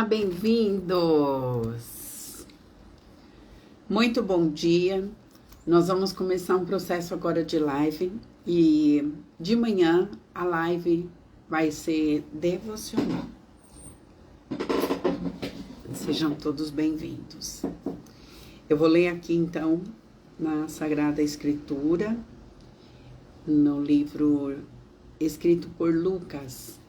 Bem-vindos! Muito bom dia. Nós vamos começar um processo agora de live e de manhã a live vai ser devocional. Sejam todos bem-vindos. Eu vou ler aqui então na Sagrada Escritura, no livro escrito por Lucas.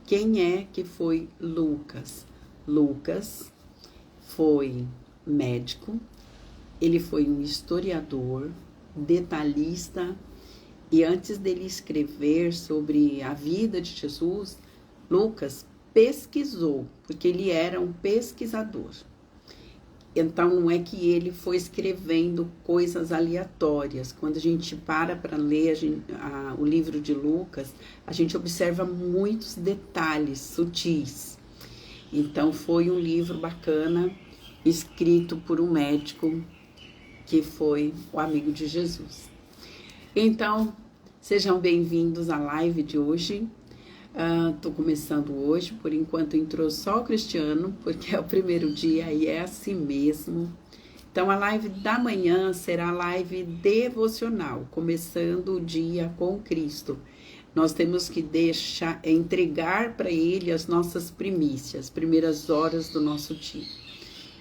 Quem é que foi Lucas? Lucas foi médico, ele foi um historiador, detalhista, e antes dele escrever sobre a vida de Jesus, Lucas pesquisou, porque ele era um pesquisador. Então, não é que ele foi escrevendo coisas aleatórias. Quando a gente para ler o livro de Lucas, a gente observa muitos detalhes sutis. Então, foi um livro bacana, escrito por um médico que foi o amigo de Jesus. Então, sejam bem-vindos à live de hoje. Tô começando hoje, por enquanto entrou só o Cristiano, porque é o primeiro dia e é assim mesmo. Então, a live da manhã será a live devocional, começando o dia com Cristo. Nós temos que entregar para Ele as nossas primícias, as primeiras horas do nosso dia.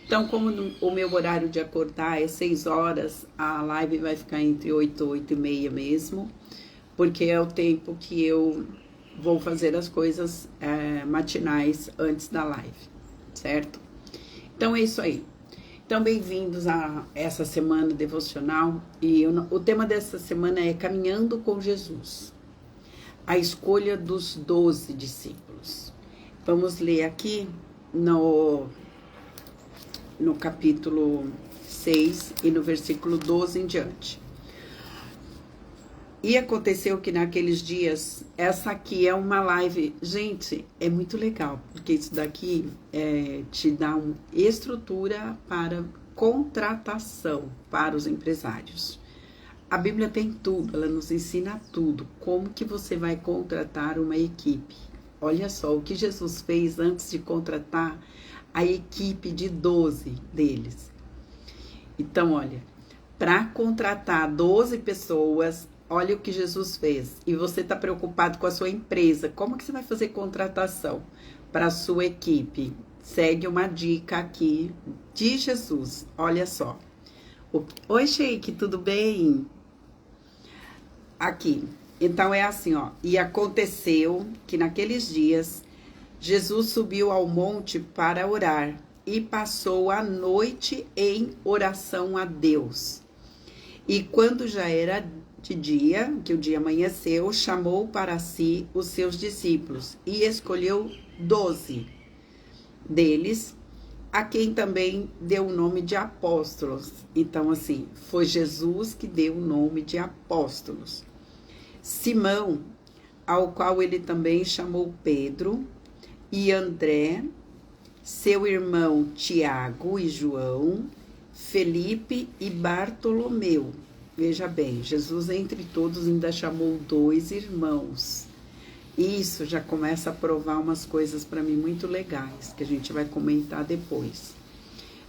Então, como o meu horário de acordar é 6 horas, a live vai ficar entre 8 e 8 e meia mesmo, porque é o tempo que eu vou fazer as coisas matinais antes da live, certo? Então, é isso aí. Então, bem-vindos a essa semana devocional. E o tema dessa semana é Caminhando com Jesus. A escolha dos 12 discípulos. Vamos ler aqui no capítulo 6 e no versículo 12 em diante. E aconteceu que naqueles dias, essa aqui é uma live, gente, é muito legal, porque isso daqui te dá uma estrutura para contratação para os empresários. A Bíblia tem tudo, ela nos ensina tudo, como que você vai contratar uma equipe. Olha só, o que Jesus fez antes de contratar a equipe de 12 deles. Então, olha, para contratar 12 pessoas, olha o que Jesus fez. E você está preocupado com a sua empresa, como que você vai fazer contratação para a sua equipe? Segue uma dica aqui de Jesus, olha só. Oi, Sheik, tudo bem? Aqui, então é assim, ó. E aconteceu que naqueles dias, Jesus subiu ao monte para orar e passou a noite em oração a Deus. E quando já era de dia, que o dia amanheceu, chamou para si os seus discípulos e escolheu 12 deles, a quem também deu o nome de apóstolos. Então, assim, foi Jesus que deu o nome de apóstolos. Simão, ao qual ele também chamou Pedro, e André, seu irmão Tiago e João, Felipe e Bartolomeu. Veja bem, Jesus entre todos ainda chamou 2 irmãos. Isso já começa a provar umas coisas para mim muito legais, que a gente vai comentar depois.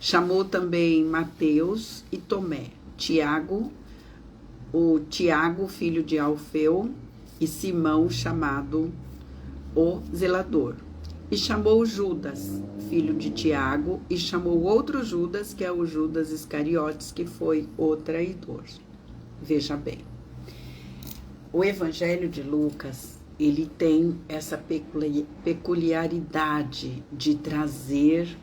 Chamou também Mateus e Tomé, Tiago, filho de Alfeu, e Simão, chamado o zelador. E chamou Judas, filho de Tiago, e chamou outro Judas, que é o Judas Iscariotes, que foi o traidor. Veja bem, o Evangelho de Lucas, ele tem essa peculiaridade de trazer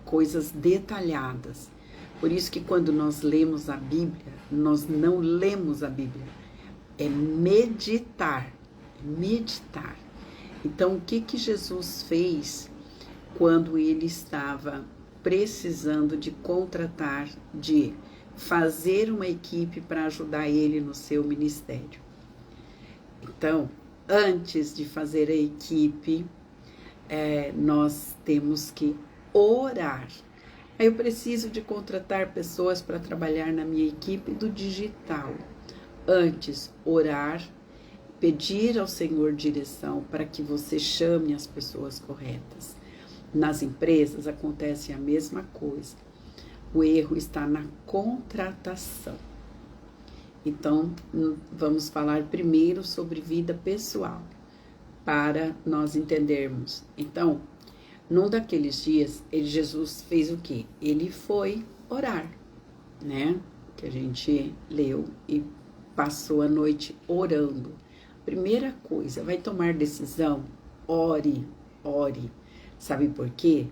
coisas detalhadas. Por isso que quando nós lemos a Bíblia, nós não lemos a Bíblia, é meditar, meditar. Então, o que Jesus fez quando ele estava precisando de contratar, de fazer uma equipe para ajudar ele no seu ministério? Então, antes de fazer a equipe, nós temos que orar. Eu preciso de contratar pessoas para trabalhar na minha equipe do digital. Antes, orar, pedir ao Senhor direção para que você chame as pessoas corretas. Nas empresas acontece a mesma coisa. O erro está na contratação. Então, vamos falar primeiro sobre vida pessoal, para nós entendermos. Então, num daqueles dias, Jesus fez o quê? Ele foi orar, né? Que a gente leu e passou a noite orando. Primeira coisa, vai tomar decisão? Ore, ore. Sabe por quê?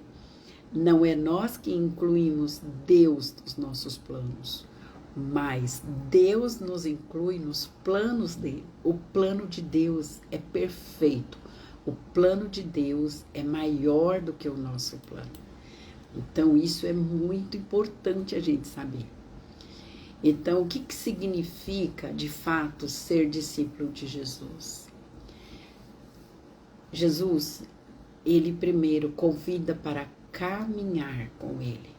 Não é nós que incluímos Deus nos nossos planos, mas Deus nos inclui nos planos dele. O plano de Deus é perfeito. O plano de Deus é maior do que o nosso plano. Então, isso é muito importante a gente saber. Então, o que significa, de fato, ser discípulo de Jesus? Jesus, ele primeiro convida para caminhar com ele.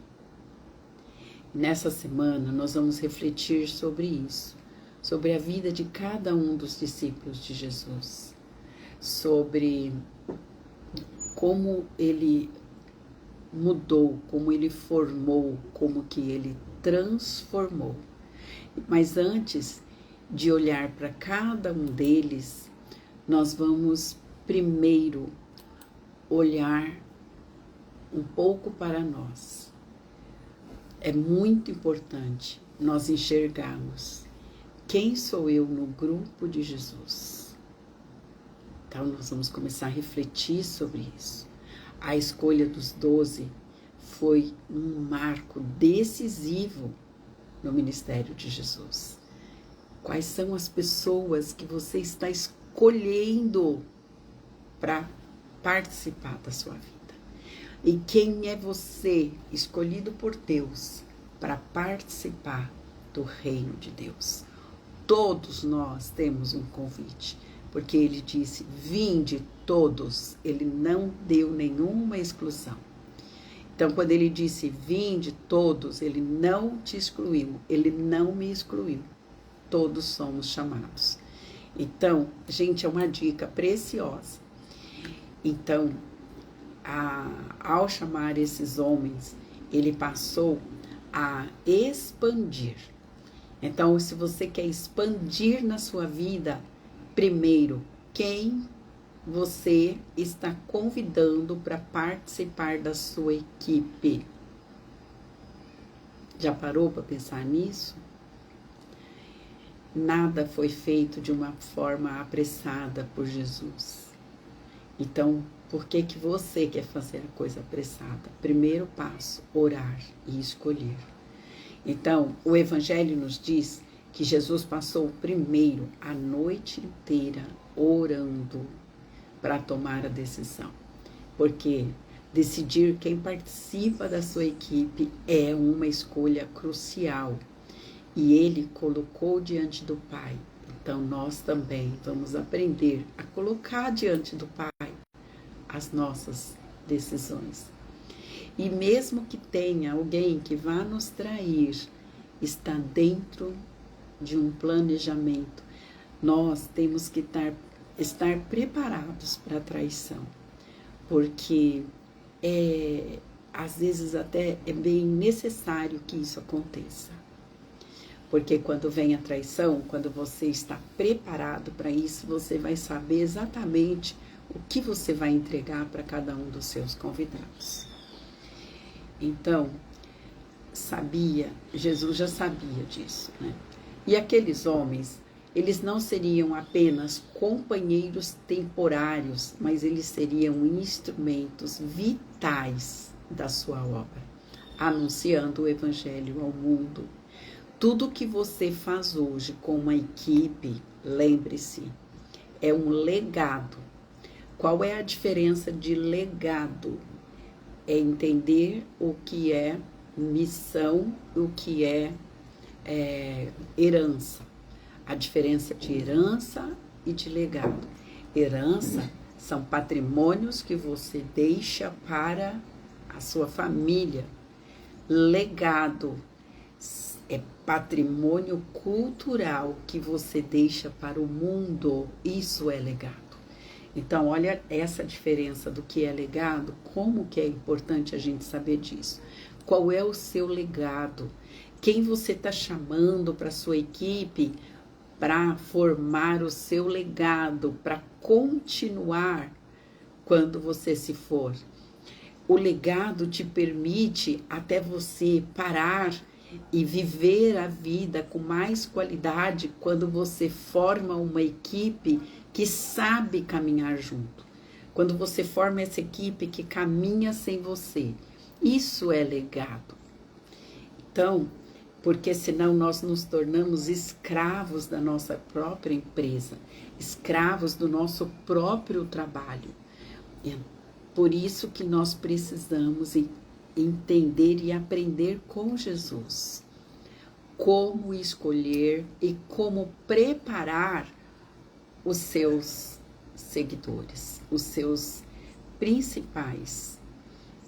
Nessa semana, nós vamos refletir sobre isso, sobre a vida de cada um dos discípulos de Jesus, sobre como ele mudou, como ele formou, como que ele transformou. Mas antes de olhar para cada um deles, nós vamos primeiro olhar um pouco para nós. É muito importante nós enxergarmos quem sou eu no grupo de Jesus. Então, nós vamos começar a refletir sobre isso. A escolha dos 12 foi um marco decisivo no ministério de Jesus. Quais são as pessoas que você está escolhendo para participar da sua vida? E quem é você, escolhido por Deus, para participar do reino de Deus? Todos nós temos um convite, porque ele disse, vinde todos, ele não deu nenhuma exclusão. Então, quando ele disse, vinde todos, ele não te excluiu, ele não me excluiu. Todos somos chamados. Então, gente, é uma dica preciosa. Então, ao chamar esses homens, ele passou a expandir. Então, se você quer expandir na sua vida, primeiro, quem você está convidando para participar da sua equipe? Já parou para pensar nisso? Nada foi feito de uma forma apressada por Jesus. Então, por que você quer fazer a coisa apressada? Primeiro passo, orar e escolher. Então, o Evangelho nos diz que Jesus passou primeiro a noite inteira orando para tomar a decisão. Porque decidir quem participa da sua equipe é uma escolha crucial. E ele colocou diante do Pai. Então, nós também vamos aprender a colocar diante do Pai as nossas decisões. E mesmo que tenha alguém que vá nos trair, está dentro de um planejamento. Nós temos que estar preparados para a traição, porque às vezes até é bem necessário que isso aconteça. Porque quando vem a traição, quando você está preparado para isso, você vai saber exatamente o que você vai entregar para cada um dos seus convidados. Então, Jesus já sabia disso, né? E aqueles homens, eles não seriam apenas companheiros temporários, mas eles seriam instrumentos vitais da sua obra, anunciando o Evangelho ao mundo. Tudo que você faz hoje com uma equipe, lembre-se, é um legado. Qual é a diferença de legado? É entender o que é missão, o que é herança. A diferença de herança e de legado. Herança são patrimônios que você deixa para a sua família. Legado é patrimônio cultural que você deixa para o mundo. Isso é legado. Então, olha essa diferença do que é legado, como que é importante a gente saber disso. Qual é o seu legado? Quem você está chamando para sua equipe para formar o seu legado, para continuar quando você se for? O legado te permite até você parar e viver a vida com mais qualidade quando você forma uma equipe que sabe caminhar junto. Quando você forma essa equipe que caminha sem você. Isso é legado. Então, porque senão nós nos tornamos escravos da nossa própria empresa, escravos do nosso próprio trabalho. Por isso que nós precisamos entender e aprender com Jesus como escolher e como preparar os seus seguidores, os seus principais,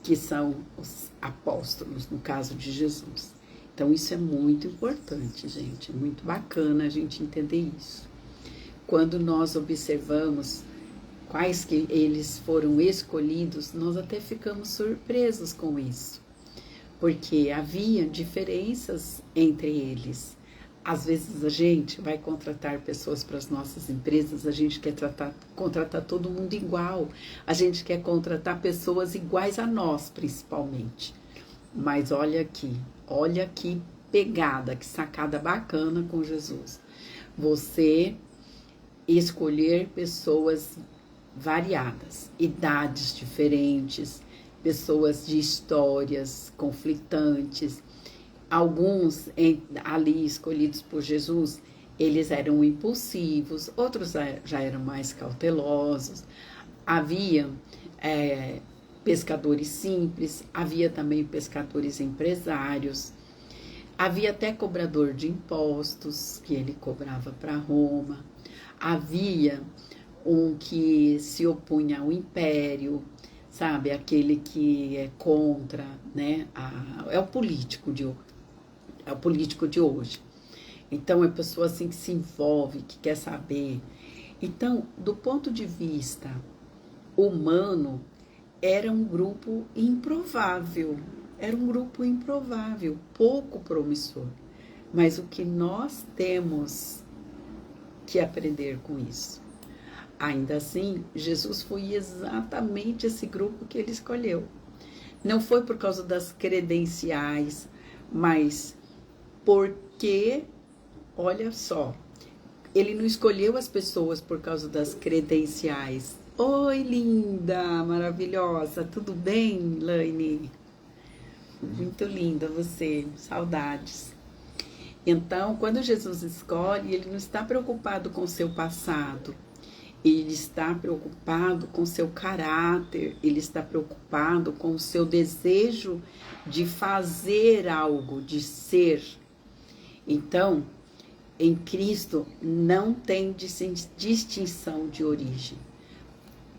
que são os apóstolos, no caso de Jesus. Então, isso é muito importante, gente, é muito bacana a gente entender isso. Quando nós observamos quais que eles foram escolhidos, nós até ficamos surpresos com isso, porque havia diferenças entre eles. Às vezes a gente vai contratar pessoas para as nossas empresas, a gente quer contratar todo mundo igual, a gente quer contratar pessoas iguais a nós, principalmente. Mas olha que pegada, que sacada bacana com Jesus. Você escolher pessoas variadas, idades diferentes, pessoas de histórias conflitantes. Alguns ali escolhidos por Jesus, eles eram impulsivos, outros já eram mais cautelosos. Havia pescadores simples, havia também pescadores empresários, havia até cobrador de impostos, que ele cobrava para Roma, havia um que se opunha ao império, sabe, aquele que é contra, né, é o político de hoje. Então, é pessoa assim que se envolve, que quer saber. Então, do ponto de vista humano, era um grupo improvável, pouco promissor. Mas o que nós temos que aprender com isso? Ainda assim, Jesus foi exatamente esse grupo que ele escolheu. Não foi por causa das credenciais, mas porque, olha só, ele não escolheu as pessoas por causa das credenciais. Oi, linda, maravilhosa, tudo bem, Laine? Muito linda você, saudades. Então, quando Jesus escolhe, ele não está preocupado com o seu passado, ele está preocupado com o seu caráter, ele está preocupado com o seu desejo de fazer algo, de ser. Então, em Cristo não tem distinção de origem.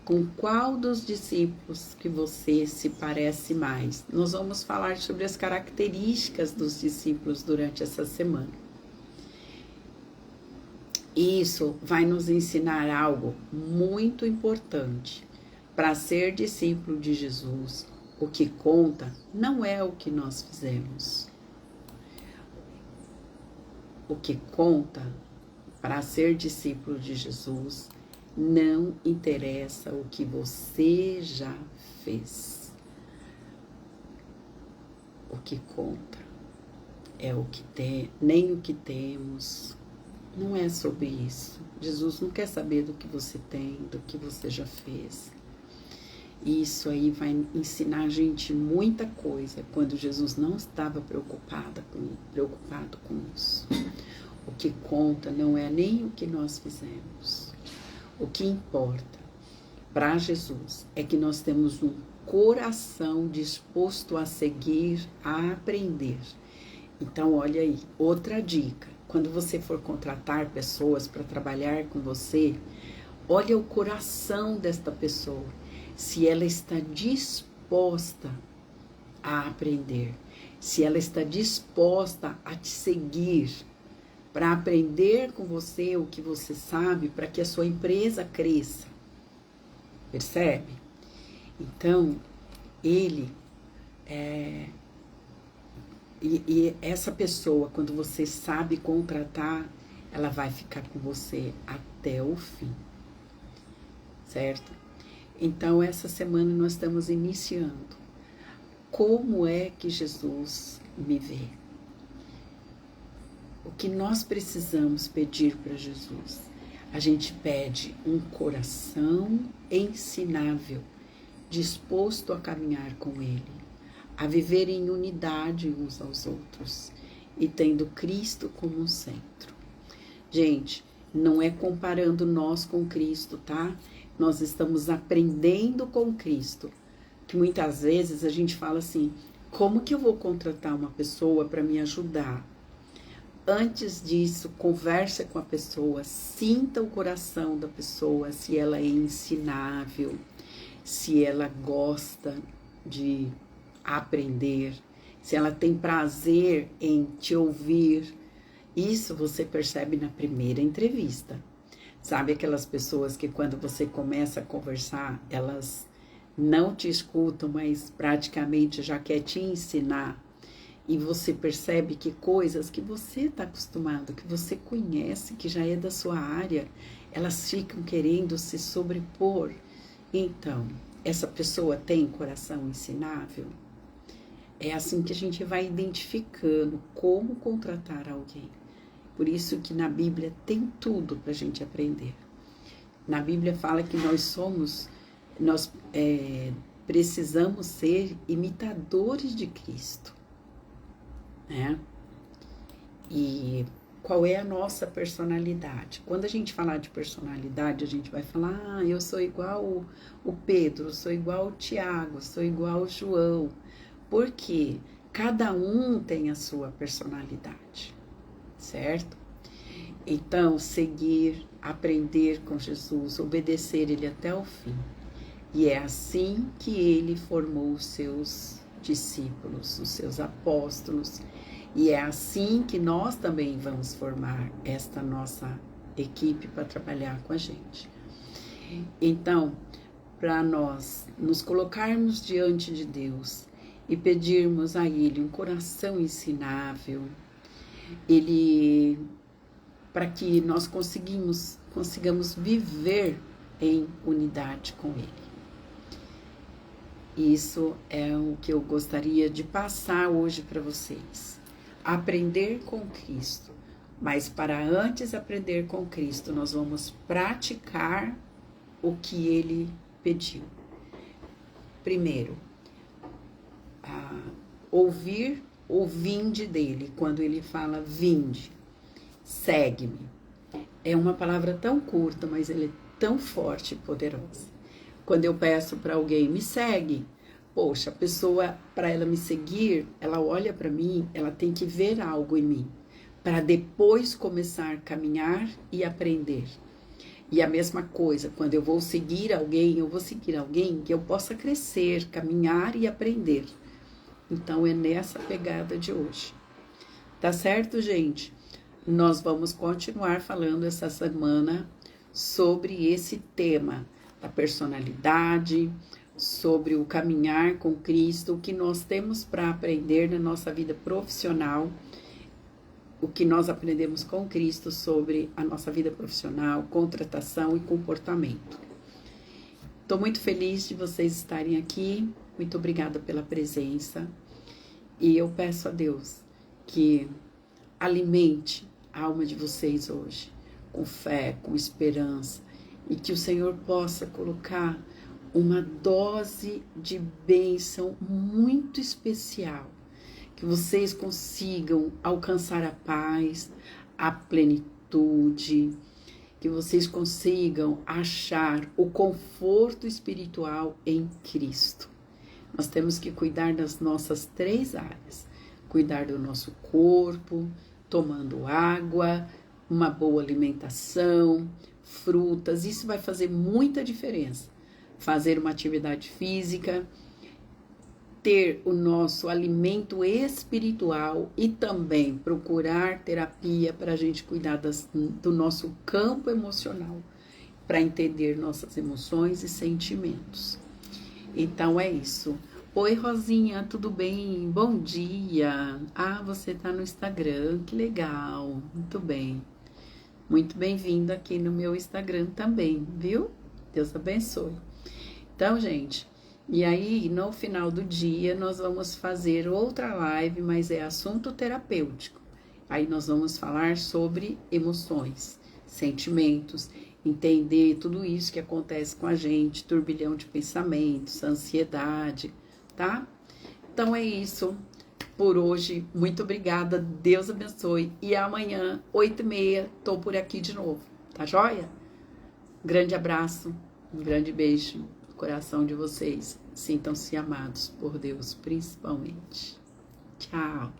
Com qual dos discípulos que você se parece mais? Nós vamos falar sobre as características dos discípulos durante essa semana. Isso vai nos ensinar algo muito importante. Para ser discípulo de Jesus, o que conta não é o que nós fizemos. O que conta para ser discípulo de Jesus não interessa o que você já fez. O que conta é o que tem, nem o que temos. Não é sobre isso. Jesus não quer saber do que você tem, do que você já fez. Isso aí vai ensinar a gente muita coisa quando Jesus não estava preocupado com isso. O que conta não é nem o que nós fizemos. O que importa para Jesus é que nós temos um coração disposto a seguir, a aprender. Então, olha aí, outra dica. Quando você for contratar pessoas para trabalhar com você, olha o coração desta pessoa. Se ela está disposta a aprender, se ela está disposta a te seguir, para aprender com você o que você sabe, para que a sua empresa cresça. Percebe? Então, ele e essa pessoa, quando você sabe contratar, ela vai ficar com você até o fim, certo? Então, essa semana nós estamos iniciando. Como é que Jesus me vê? O que nós precisamos pedir para Jesus? A gente pede um coração ensinável, disposto a caminhar com Ele, a viver em unidade uns aos outros e tendo Cristo como um centro. Gente, não é comparando nós com Cristo, tá? Nós estamos aprendendo com Cristo, que muitas vezes a gente fala assim, como que eu vou contratar uma pessoa para me ajudar? Antes disso, conversa com a pessoa, sinta o coração da pessoa, se ela é ensinável, se ela gosta de aprender, se ela tem prazer em te ouvir. Isso você percebe na primeira entrevista. Sabe aquelas pessoas que quando você começa a conversar, elas não te escutam, mas praticamente já quer te ensinar. E você percebe que coisas que você está acostumado, que você conhece, que já é da sua área, elas ficam querendo se sobrepor. Então, essa pessoa tem coração ensinável? É assim que a gente vai identificando como contratar alguém. Por isso que na Bíblia tem tudo para a gente aprender. Na Bíblia fala que nós precisamos ser imitadores de Cristo, né? E qual é a nossa personalidade? Quando a gente falar de personalidade, a gente vai falar, eu sou igual o Pedro, sou igual o Tiago, sou igual o João. Porque cada um tem a sua personalidade, certo? Então, seguir, aprender com Jesus, obedecer Ele até o fim. E é assim que Ele formou os seus discípulos, os seus apóstolos. E é assim que nós também vamos formar esta nossa equipe para trabalhar com a gente. Então, para nós nos colocarmos diante de Deus e pedirmos a Ele um coração ensinável, para que nós consigamos viver em unidade com Ele. Isso é o que eu gostaria de passar hoje para vocês. Aprender com Cristo. Mas para antes aprender com Cristo, nós vamos praticar o que Ele pediu. Primeiro, ouvir o vinde dele, quando ele fala vinde, segue-me. É uma palavra tão curta, mas ela é tão forte e poderosa. Quando eu peço para alguém, me segue, poxa, a pessoa, para ela me seguir, ela olha para mim, ela tem que ver algo em mim, para depois começar a caminhar e aprender. E a mesma coisa, quando eu vou seguir alguém, eu vou seguir alguém que eu possa crescer, caminhar e aprender. Então, é nessa pegada de hoje. Tá certo, gente? Nós vamos continuar falando essa semana sobre esse tema da personalidade, sobre o caminhar com Cristo, o que nós temos para aprender na nossa vida profissional, o que nós aprendemos com Cristo sobre a nossa vida profissional, contratação e comportamento. Estou muito feliz de vocês estarem aqui. Muito obrigada pela presença. E eu peço a Deus que alimente a alma de vocês hoje, com fé, com esperança, e que o Senhor possa colocar uma dose de bênção muito especial, que vocês consigam alcançar a paz, a plenitude, que vocês consigam achar o conforto espiritual em Cristo. Nós temos que cuidar das nossas 3 áreas. Cuidar do nosso corpo, tomando água, uma boa alimentação, frutas. Isso vai fazer muita diferença. Fazer uma atividade física, ter o nosso alimento espiritual e também procurar terapia para a gente cuidar do nosso campo emocional. para entender nossas emoções e sentimentos. Então é isso. Oi, Rosinha, tudo bem? Bom dia. Ah, você tá no Instagram, que legal. Muito bem. Muito bem-vindo aqui no meu Instagram também, viu? Deus abençoe. Então, gente, e aí no final do dia nós vamos fazer outra live, mas é assunto terapêutico. Aí nós vamos falar sobre emoções, sentimentos, entender tudo isso que acontece com a gente, turbilhão de pensamentos, ansiedade, tá? Então é isso por hoje. Muito obrigada, Deus abençoe. E amanhã, 8h30, tô por aqui de novo, tá joia? Um grande abraço, um grande beijo no coração de vocês. Sintam-se amados por Deus, principalmente. Tchau.